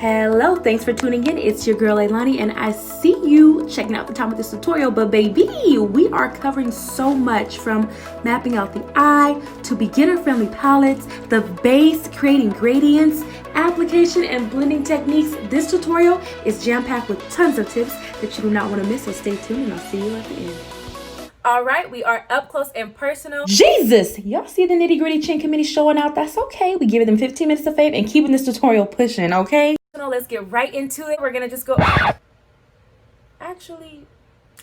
Hello, thanks for tuning in. It's your girl Leilani, and I see you checking out the time of this tutorial. But baby, we are covering so much, from mapping out the eye to beginner-friendly palettes, the base, creating gradients, application, and blending techniques. This tutorial is jam-packed with tons of tips that you do not want to miss, so stay tuned and I'll see you at the end. All right, we are up close and personal. Jesus! Y'all see the nitty-gritty chin committee showing out? That's okay. We giving them 15 minutes of fame and keeping this tutorial pushing, okay? Let's get right into it. We're gonna just go...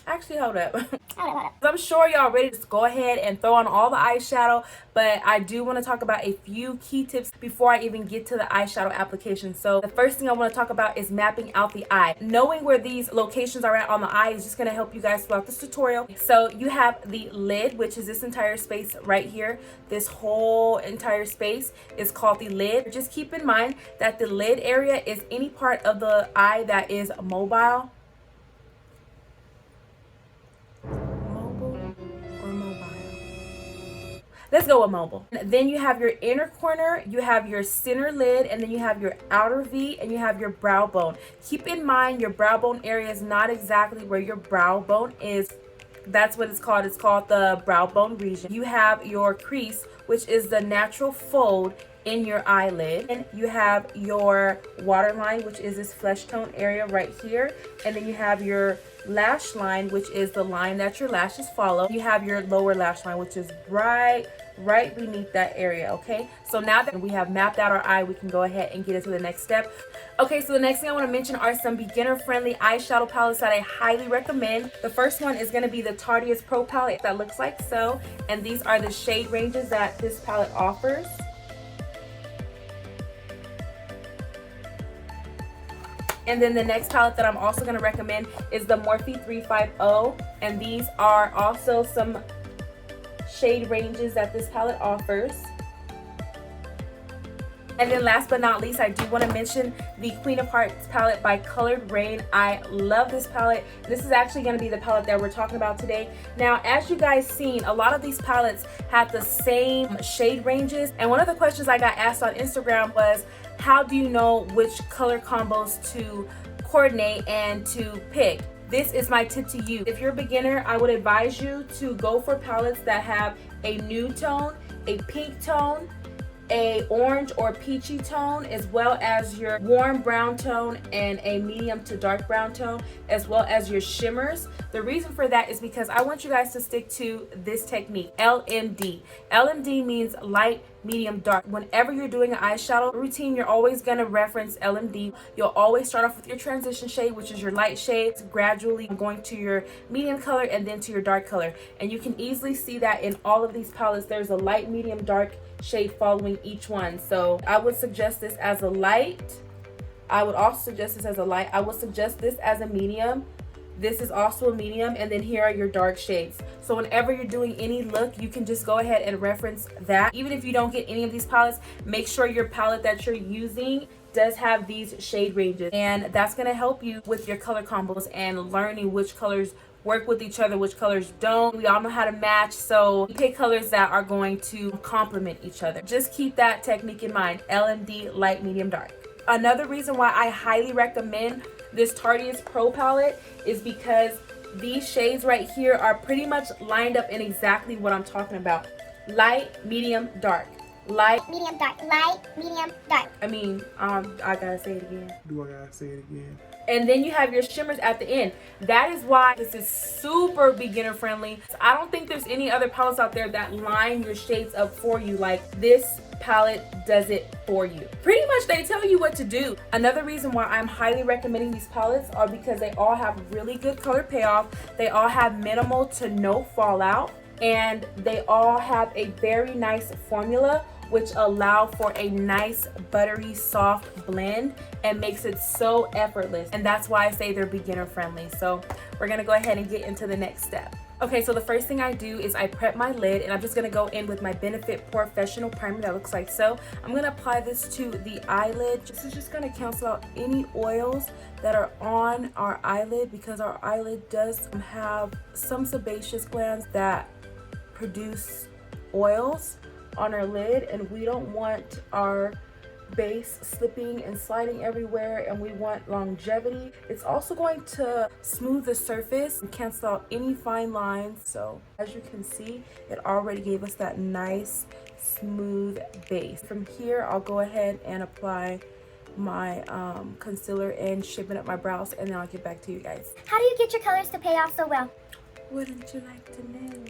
Actually, hold up. I'm sure y'all ready to go ahead and throw on all the eyeshadow, but I do want to talk about a few key tips before I even get to the eyeshadow application. So the first thing I want to talk about is mapping out the eye. Knowing where these locations are at on the eye is just going to help you guys throughout this tutorial. So you have the lid, which is this entire space right here. This whole entire space is called the lid. Just keep in mind that the lid area is any part of the eye that is mobile. Let's go with mobile. Then you have your inner corner, you have your center lid, and then you have your outer V, and you have your brow bone. Keep in mind your brow bone area is not exactly where your brow bone is. That's what it's called. It's called the brow bone region. You have your crease, which is the natural fold in your eyelid, and you have your waterline, which is this flesh tone area right here, and then you have your lash line, which is the line that your lashes follow. You have your lower lash line, which is right beneath that area. Okay, so now that we have mapped out our eye, we can go ahead and get into the next step. Okay, so the next thing I want to mention are some beginner friendly eyeshadow palettes that I highly recommend. The first one is going to be the Tarte Pro palette that looks like so, and these are the shade ranges that this palette offers. And then the next palette that I'm also going to recommend is the Morphe 350, and these are also some shade ranges that this palette offers. And then last but not least, I do want to mention the Queen of Hearts palette by Colored Raine. I love this palette. This is actually going to be the palette that we're talking about today. Now, as you guys seen, a lot of these palettes have the same shade ranges. And one of the questions I got asked on Instagram was, how do you know which color combos to coordinate and to pick? This is my tip to you. If you're a beginner, I would advise you to go for palettes that have a nude tone, a pink tone, a orange or peachy tone, as well as your warm brown tone and a medium to dark brown tone, as well as your shimmers. The reason for that is because I want you guys to stick to this technique, LMD. LMD means light, medium, dark. Whenever you're doing an eyeshadow routine, you're always going to reference LMD. You'll always start off with your transition shade, which is your light shades, gradually going to your medium color and then to your dark color. And you can easily see that in all of these palettes, there's a light, medium, dark shade following each one. So I would suggest this as a light. I would also suggest this as a light. I would suggest this as a medium. This is also a medium, and then here are your dark shades. So whenever you're doing any look, you can just go ahead and reference that. Even if you don't get any of these palettes, make sure your palette that you're using does have these shade ranges, and that's going to help you with your color combos and learning which colors work with each other, which colors don't. We all know how to match, so pick colors that are going to complement each other. Just keep that technique in mind, LMD, light, medium, dark. Another reason why I highly recommend this Tarte Pro palette is because these shades right here are pretty much lined up in exactly what I'm talking about. Light, medium, dark. Light, medium, dark. Light, medium, dark. I mean, I gotta say it again. Do I gotta say it again? And then you have your shimmers at the end. That is why this is super beginner friendly. I don't think there's any other palettes out there that line your shades up for you like this palette does it for you. Pretty much they tell you what to do. Another reason why I'm highly recommending these palettes are because they all have really good color payoff. They all have minimal to no fallout, and they all have a very nice formula which allow for a nice buttery soft blend and makes it so effortless. And that's why I say they're beginner friendly. So we're gonna go ahead and get into the next step. Okay, so the first thing I do is I prep my lid, and I'm just gonna go in with my Benefit Porefessional primer that looks like so. I'm gonna apply this to the eyelid. This is just gonna cancel out any oils that are on our eyelid, because our eyelid does have some sebaceous glands that produce oils on our lid, and we don't want our base slipping and sliding everywhere, and we want longevity. It's also going to smooth the surface and cancel out any fine lines. So as you can see, it already gave us that nice smooth base. From here, I'll go ahead and apply my concealer and shapen up my brows, and then I'll get back to you guys. How do you get your colors to pay off so well? Wouldn't you like to know?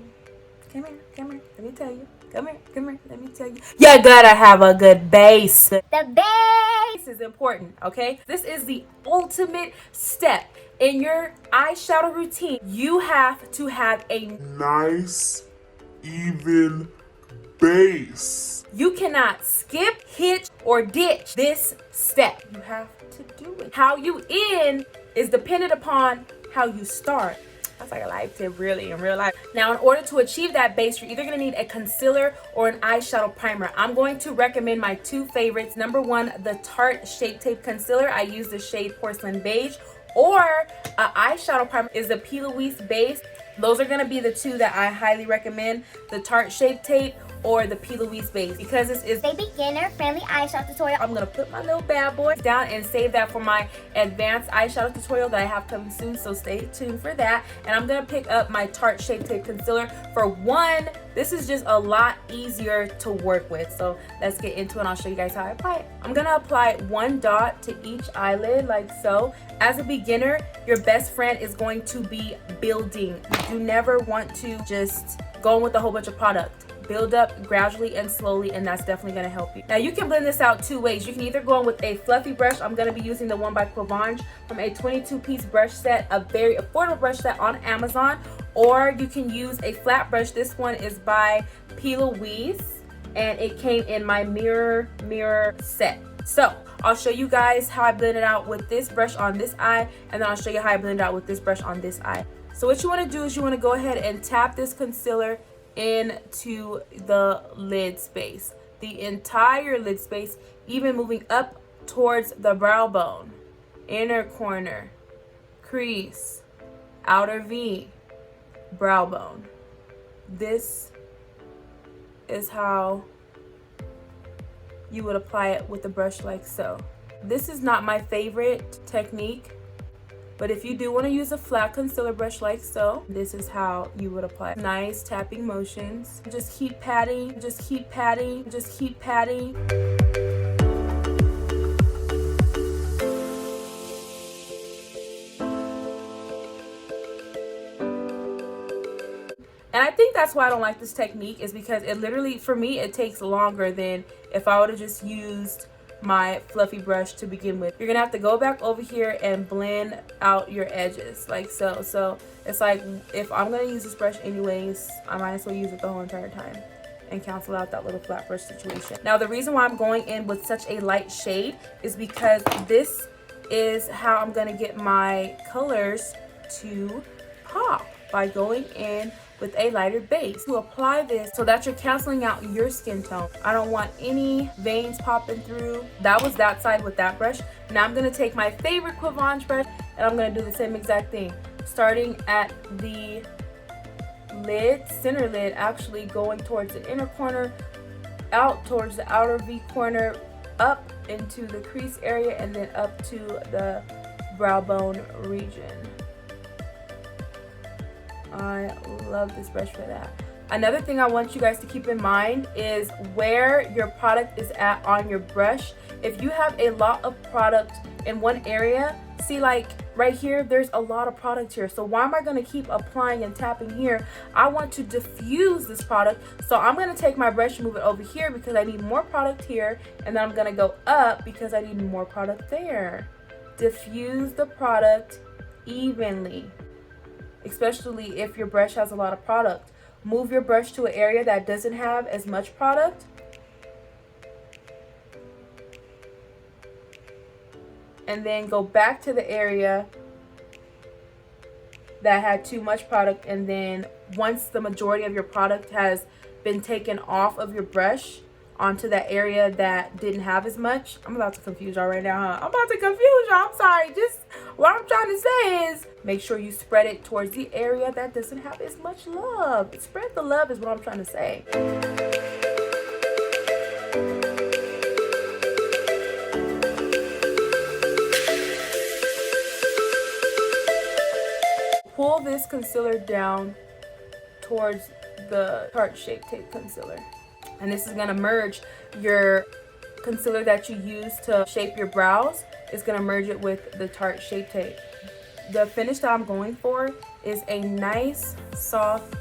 Come here, let me tell you. Come here, let me tell you. You gotta have a good base. The base Is important, okay? This is the ultimate step in your eyeshadow routine. You have to have a nice, even base. You cannot skip, hitch, or ditch this step. You have to do it. How you end is dependent upon how you start. That's like a life tip, really, in real life. Now, in order to achieve that base, you're either gonna need a concealer or an eyeshadow primer. I'm going to recommend my two favorites. Number one, the Tarte Shape Tape Concealer. I use the shade Porcelain Beige. Or an eyeshadow primer is the P. Louise Base. Those are gonna be the two that I highly recommend. The Tarte Shape Tape or the P. Louise Base, because this is a beginner-friendly eyeshadow tutorial. I'm gonna put my little bad boy down and save that for my advanced eyeshadow tutorial that I have coming soon, so stay tuned for that. And I'm gonna pick up my Tarte Shape Tape Concealer. For one, this is just a lot easier to work with, so let's get into it and I'll show you guys how I apply it. I'm gonna apply one dot to each eyelid like so. As a beginner, your best friend is going to be building. You never want to just go in with a whole bunch of product. Build up gradually and slowly, and that's definitely going to help you. Now, you can blend this out two ways. You can either go in with a fluffy brush. I'm going to be using the one by Quivange from a 22-piece brush set, a very affordable brush set on Amazon. Or you can use a flat brush. This one is by P. Louise, and it came in my mirror set. So I'll show you guys how I blend it out with this brush on this eye, and then I'll show you how I blend it out with this brush on this eye. So what you want to do is you want to go ahead and tap this concealer into the lid space, the entire lid space, even moving up towards the brow bone, inner corner, crease, outer V, brow bone. This is how you would apply it with a brush like so. This is not my favorite technique, but if you do want to use a flat concealer brush like so, this is how you would apply it. Nice tapping motions. Just keep patting, just keep patting, just keep patting. And I think that's why I don't like this technique, is because it literally, for me, it takes longer than if I would have just used my fluffy brush to begin with. You're gonna have to go back over here and blend out your edges like so. So it's like, if I'm gonna use this brush anyways, I might as well use it the whole entire time and cancel out that little flat brush situation. Now, the reason why I'm going in with such a light shade is because this is how I'm gonna get my colors to pop, by going in with a lighter base. To apply this so that you're canceling out your skin tone. I don't want any veins popping through. That was that side with that brush. Now I'm gonna take my favorite Quivange brush and I'm gonna do the same exact thing. Starting at the lid, center lid, actually going towards the inner corner, out towards the outer V corner, up into the crease area, and then up to the brow bone region. I love this brush for that. Another thing I want you guys to keep in mind is where your product is at on your brush. If you have a lot of product in one area, see, like right here, there's a lot of product here. So why am I going to keep applying and tapping here? I want to diffuse this product. So I'm going to take my brush and move it over here because I need more product here. And then I'm going to go up because I need more product there. Diffuse the product evenly, especially if your brush has a lot of product. Move your brush to an area that doesn't have as much product. And then go back to the area that had too much product. And then once the majority of your product has been taken off of your brush onto that area that didn't have as much. I'm about to confuse y'all right now, huh? I'm about to confuse y'all. I'm sorry. Just what I'm trying to say is make sure you spread it towards the area that doesn't have as much love. Spread the love is what I'm trying to say. pull this concealer down towards the Tarte Shape Tape concealer. And this is going to merge your concealer that you use to shape your brows. It's going to merge it with the Tarte Shape Tape. The finish that I'm going for is a nice, soft,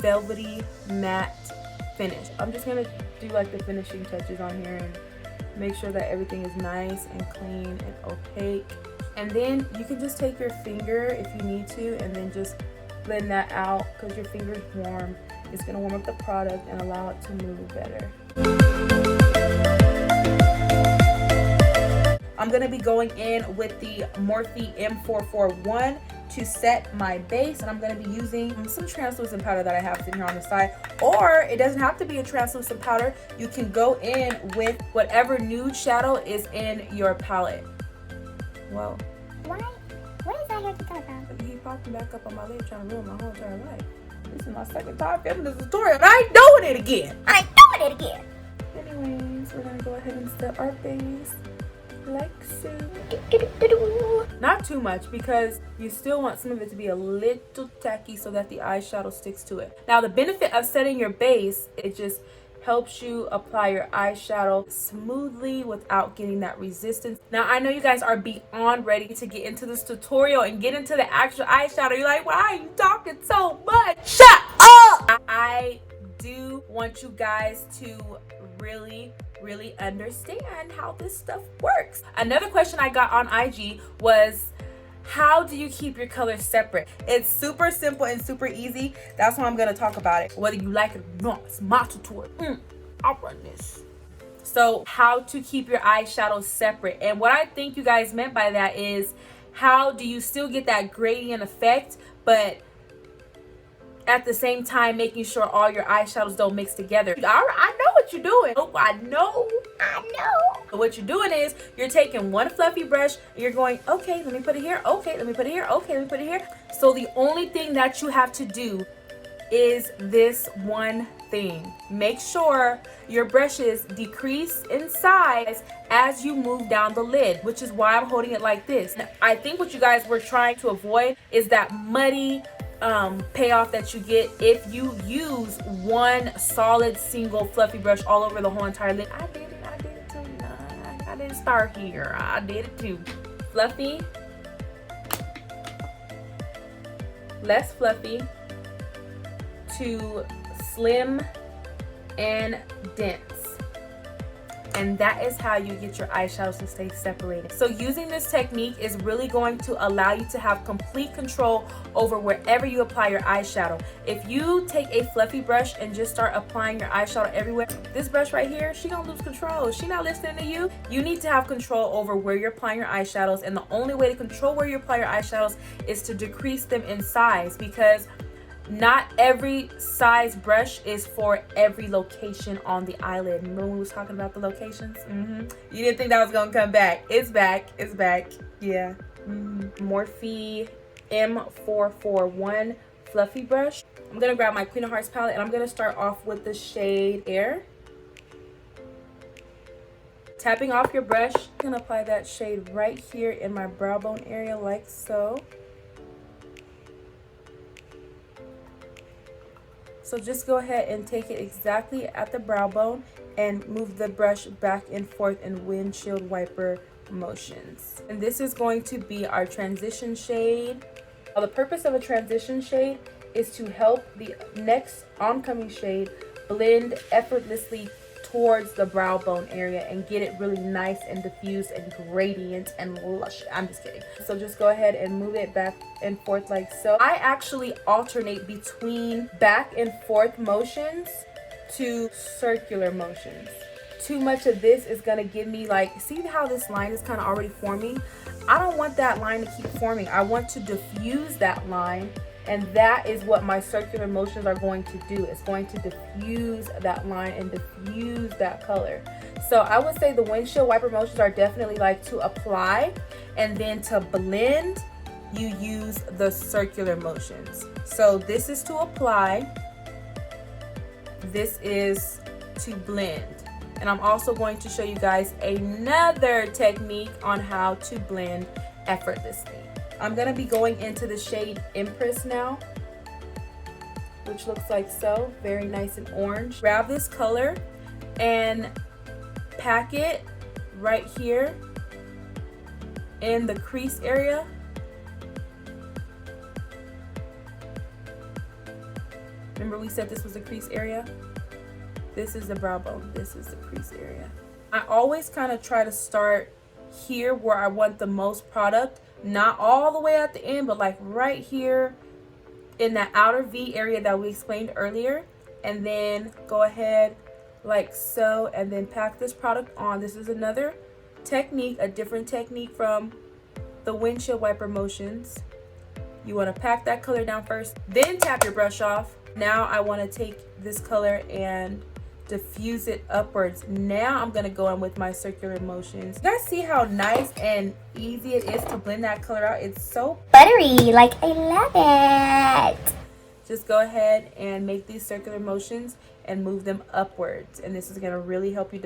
velvety, matte finish. I'm just going to do like the finishing touches on here and make sure that everything is nice and clean and opaque. And then you can just take your finger if you need to and then just blend that out, because your finger is warm. It's going to warm up the product and allow it to move better. I'm going to be going in with the Morphe M441 to set my base, and I'm going to be using some translucent powder that I have sitting here on the side. Or it doesn't have to be a translucent powder. You can go in with whatever nude shadow is in your palette. Whoa. What is that hair talking about? He popping back up on my lid trying to ruin my whole entire life. This is my second time filming this tutorial and I ain't doing it again. Anyways, we're gonna go ahead and set our base like so. Not too much, because you still want some of it to be a little tacky so that the eyeshadow sticks to it. Now the benefit of setting your base, it just helps you apply your eyeshadow smoothly without getting that resistance. Now I know you guys are beyond ready to get into this tutorial and get into the actual eyeshadow. You're like, why are you talking so much? Shut up! I do want you guys to really understand how this stuff works. Another question I got on IG was, how do you keep your colors separate? It's super simple and super easy. That's why I'm gonna talk about it. Whether you like it or not, it's my tutorial. I'll run this. So how to keep your eyeshadows separate. And what I think you guys meant by that is, how do you still get that gradient effect, but at the same time making sure all your eyeshadows don't mix together. I know what you're doing. Oh, I know. What you're doing is you're taking one fluffy brush and you're going, okay, let me put it here. Okay, let me put it here. Okay, let me put it here. So the only thing that you have to do is this one thing. Make sure your brushes decrease in size as you move down the lid, which is why I'm holding it like this. Now, I think what you guys were trying to avoid is that muddy payoff that you get if you use one solid single fluffy brush all over the whole entire lid. I did it too. I didn't start here. I did it too. Fluffy, less fluffy, to slim and dense. And that is how you get your eyeshadows to stay separated. So using this technique is really going to allow you to have complete control over wherever you apply your eyeshadow. If you take a fluffy brush and just start applying your eyeshadow everywhere, this brush right here, she gonna lose control. She not listening to you. You need to have control over where you're applying your eyeshadows, and the only way to control where you apply your eyeshadows is to decrease them in size, because not every size brush is for every location on the eyelid. Remember when we was talking about the locations? You didn't think that was gonna come back. It's back. It's back. Yeah. Morphe M441 fluffy brush. I'm gonna grab my Queen of Hearts palette and I'm gonna start off with the shade Heir. Tapping off your brush, I'm gonna apply that shade right here in my brow bone area, like so. So just go ahead and take it exactly at the brow bone and move the brush back and forth in windshield wiper motions. And this is going to be our transition shade. Now, the purpose of a transition shade is to help the next oncoming shade blend effortlessly towards the brow bone area and get it really nice and diffused and gradient and lush. I'm just kidding. So just go ahead and move it back and forth like so. I actually alternate between back and forth motions to circular motions. Too much of this is gonna give me, like, see how this line is kind of already forming? I don't want that line to keep forming. I want to diffuse that line, and that is what my circular motions are going to do. It's going to diffuse that line and diffuse that color. So I would say the windshield wiper motions are definitely like to apply, and then to blend, you use the circular motions. So this is to apply, this is to blend. And I'm also going to show you guys another technique on how to blend effortlessly. I'm gonna be going into the shade Empress now, which looks like so, very nice and orange. Grab this color and pack it right here in the crease area. Remember we said this was the crease area? This is the brow bone, this is the crease area. I always kind of try to start here where I want the most product, not all the way at the end, but like right here in that outer V area that we explained earlier, and then go ahead like so, and then pack this product on. This is another technique, a different technique from the windshield wiper motions. You want to pack that color down first, then tap your brush off. Now I want to take this color and diffuse it upwards. Now I'm going to go in with my circular motions. You guys see how nice and easy it is to blend that color out? It's so Buttery, like I love it. just go ahead and make these circular motions and move them upwards, and this is going to really help you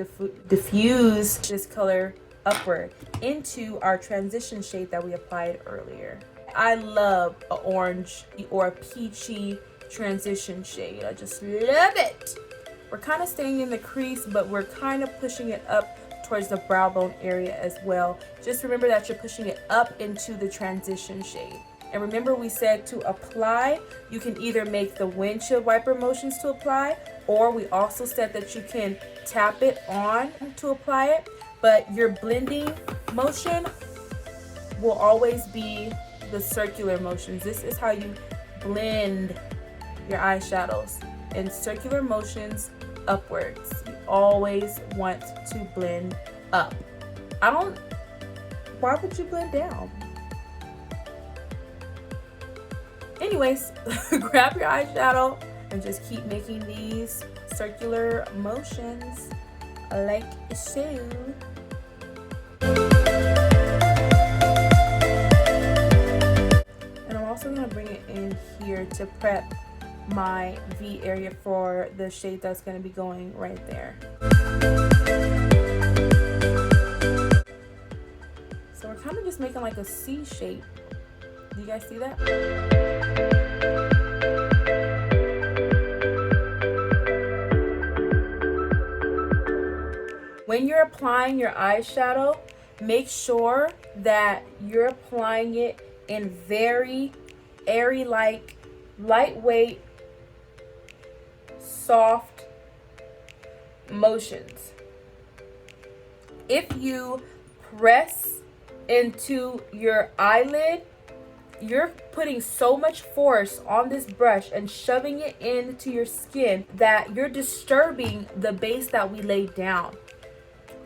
diffuse this color upward into our transition shade that we applied earlier. I love an orange or a peachy transition shade. I just love it. We're kind of staying in the crease, but we're kind of pushing it up towards the brow bone area as well. Just remember that you're pushing it up into the transition shade. And remember we said to apply, you can either make the windshield wiper motions to apply, or we also said that you can tap it on to apply it, but your blending motion will always be the circular motions. This is how you blend your eyeshadows, in circular motions upwards. You always want to blend up. Why would you blend down? Anyways, grab your eyeshadow and just keep making these circular motions like so. And I'm also going to bring it in here to prep my V area for the shade that's going to be going right there. So we're kind of just making like a C shape. Do you guys see that? When you're applying your eyeshadow, make sure that you're applying it in very airy, like lightweight, soft motions. If you press into your eyelid, you're putting so much force on this brush and shoving it into your skin that you're disturbing the base that we laid down.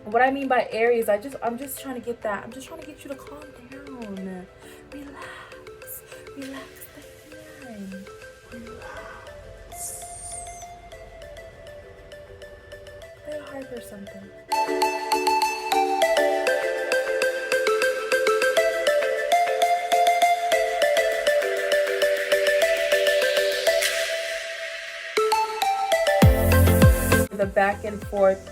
What I mean by airy is I'm just trying to get that. I'm just trying to get you to calm down. Relax. Relax the hand. Relax. Play a harp or something. The back and forth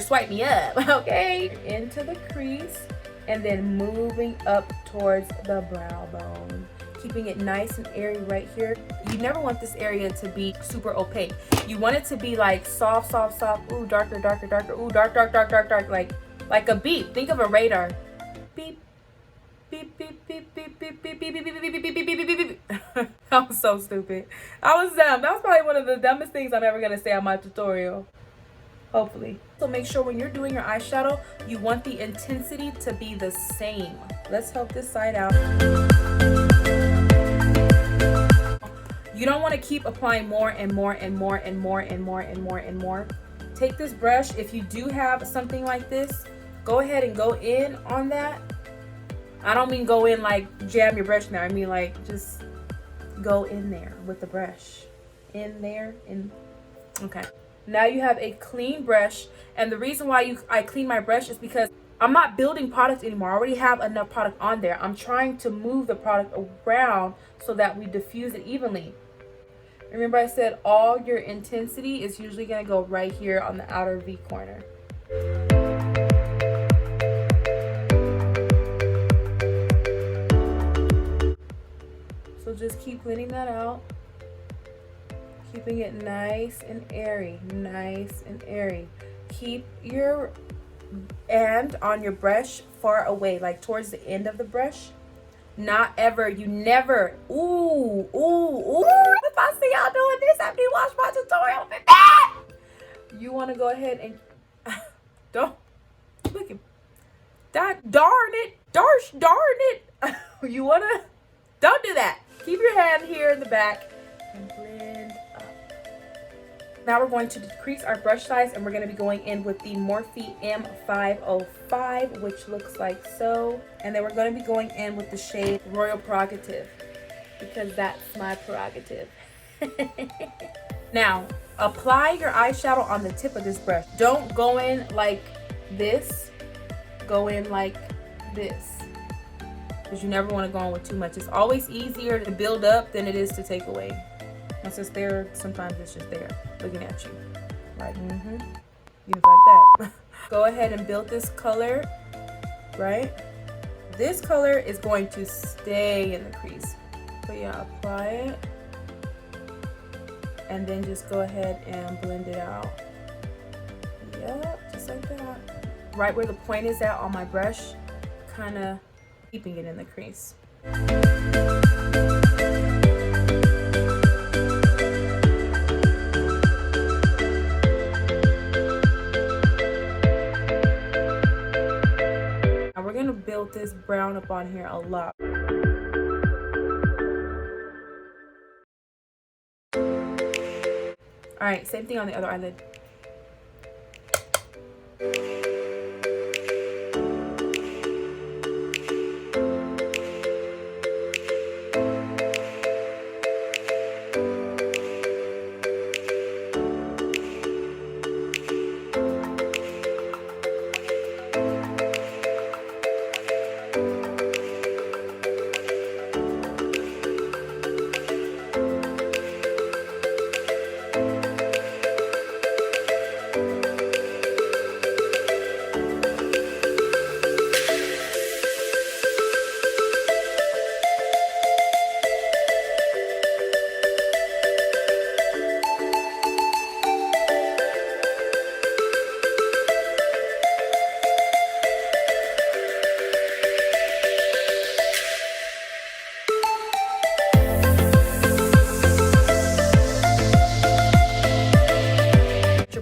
swipe me up, okay, into the crease, and then moving up towards the brow bone, keeping it nice and airy right here. You never want this area to be super opaque. You want it to be like soft, ooh, darker, ooh, dark, like a beep. Think of a radar. Beep, beep, beep, beep, beep, beep, beep, beep, beep, beep, beep, beep, beep, beep, beep, beep. That was so stupid. I was dumb. That was probably one of the dumbest things I'm ever gonna say on my tutorial. Hopefully. So make sure when you're doing your eyeshadow, you want the intensity to be the same. Let's help this side out. You don't want to keep applying more and more and more and more and more and more and more. Take this brush. If you do have something like this, go ahead and go in on that. I don't mean go in like jam your brush now. I mean like just go in there with the brush. In there. Okay. Now you have a clean brush, and the reason why I clean my brush is because I'm not building product anymore. I already have enough product on there. I'm trying to move the product around so that we diffuse it evenly. Remember I said all your intensity is usually going to go right here on the outer V corner. just keep blending that out, keeping it nice and airy, nice and airy. Keep your hand on your brush far away, like towards the end of the brush. Not ever, you never, ooh, if I see y'all doing this after you watch my tutorial, you want to go ahead and don't look at that, darn it, you want to, don't do that. Keep your hand here in the back and blend up. Now we're going to decrease our brush size, and we're going to be going in with the Morphe M505, which looks like so. And then we're going to be going in with the shade Royal Prerogative, because that's my prerogative. Now, apply your eyeshadow on the tip of this brush. Don't go in like this. Go in like this, because you never want to go in with too much. It's always easier to build up than it is to take away. Once it's there, sometimes it's just there, looking at you. Like, just like that. Go ahead and build this color, right? This color is going to stay in the crease. So yeah, apply it. And then just go ahead and blend it out. Yep, just like that. Right where the point is at on my brush, kind of keeping it in the crease. Now we're gonna build this brown up on here a lot. All right, same thing on the other eyelid.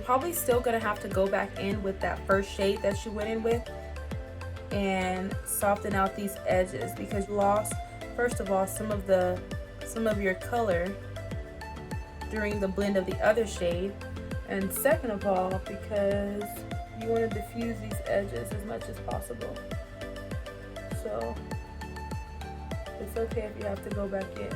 Probably still gonna have to go back in with that first shade that you went in with and soften out these edges, because you lost, first of all, some of your color during the blend of the other shade, and second of all, because you want to diffuse these edges as much as possible. So it's okay if you have to go back in.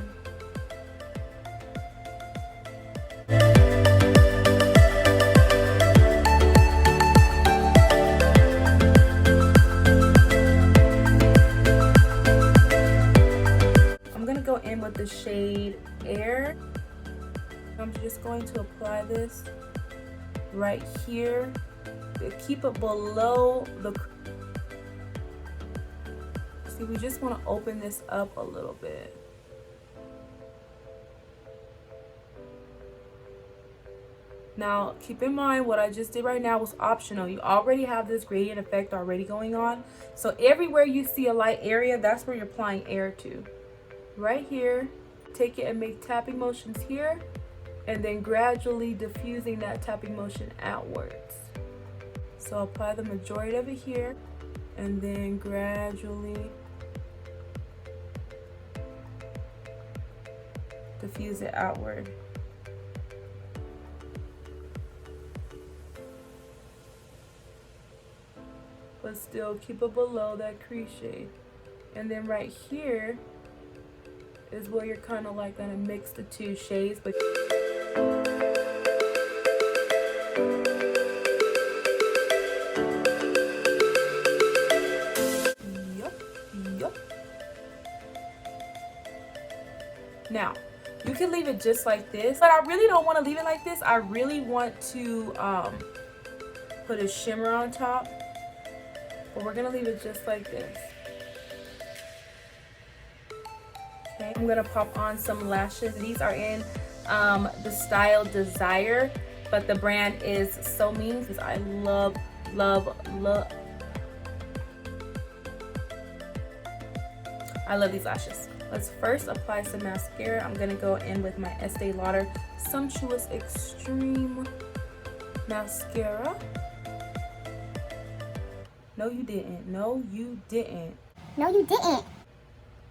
Go in with the shade Heir. I'm just going to apply this right here to keep it below the. See, we just want to open this up a little bit. Now, keep in mind what I just did right now was optional. You already have this gradient effect already going on. So everywhere you see a light area, that's where you're applying air to. Right here, take it and make tapping motions here, and then gradually diffusing that tapping motion outwards. So apply the majority of it here, and then gradually diffuse it outward. But still keep it below that crease shade. And then right here is where you're kind of like gonna mix the two shades, but yup. Now you can leave it just like this, but I really don't want to leave it like this. I really want to put a shimmer on top, but we're gonna leave it just like this. Okay, I'm gonna pop on some lashes. These are in the style Desire, but the brand is So Mean, because I love these lashes. Let's first apply some mascara. I'm gonna go in with my Estée Lauder Sumptuous Extreme Mascara. No, you didn't. No, you didn't. No, you didn't.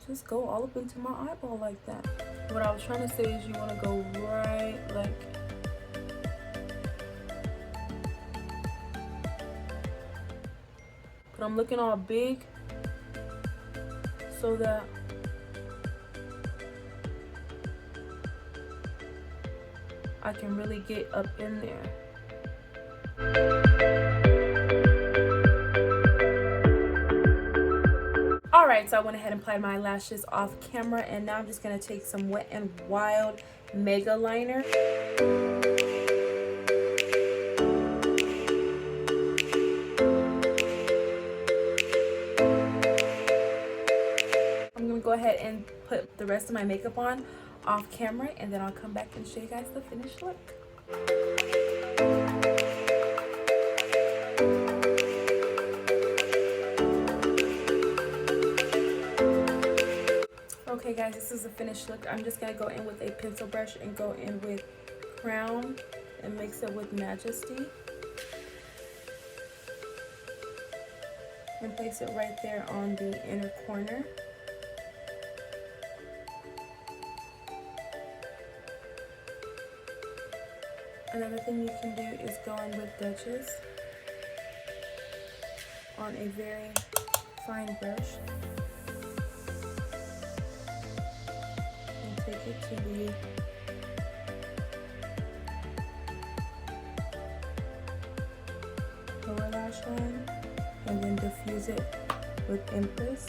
Just go all up into my eyeball like that. What I was trying to say is you want to go right like. But I'm looking all big so that I can really get up in there. Alright, so I went ahead and applied my lashes off camera, and now I'm just going to take some Wet n Wild Mega Liner. I'm going to go ahead and put the rest of my makeup on off camera, and then I'll come back and show you guys the finished look. Okay guys, this is the finished look. I'm just going to go in with a pencil brush and go in with Crown and mix it with Majesty. And place it right there on the inner corner. Another thing you can do is go in with Duchess on a very fine brush. Take it to the lower lash line and then diffuse it with Empress.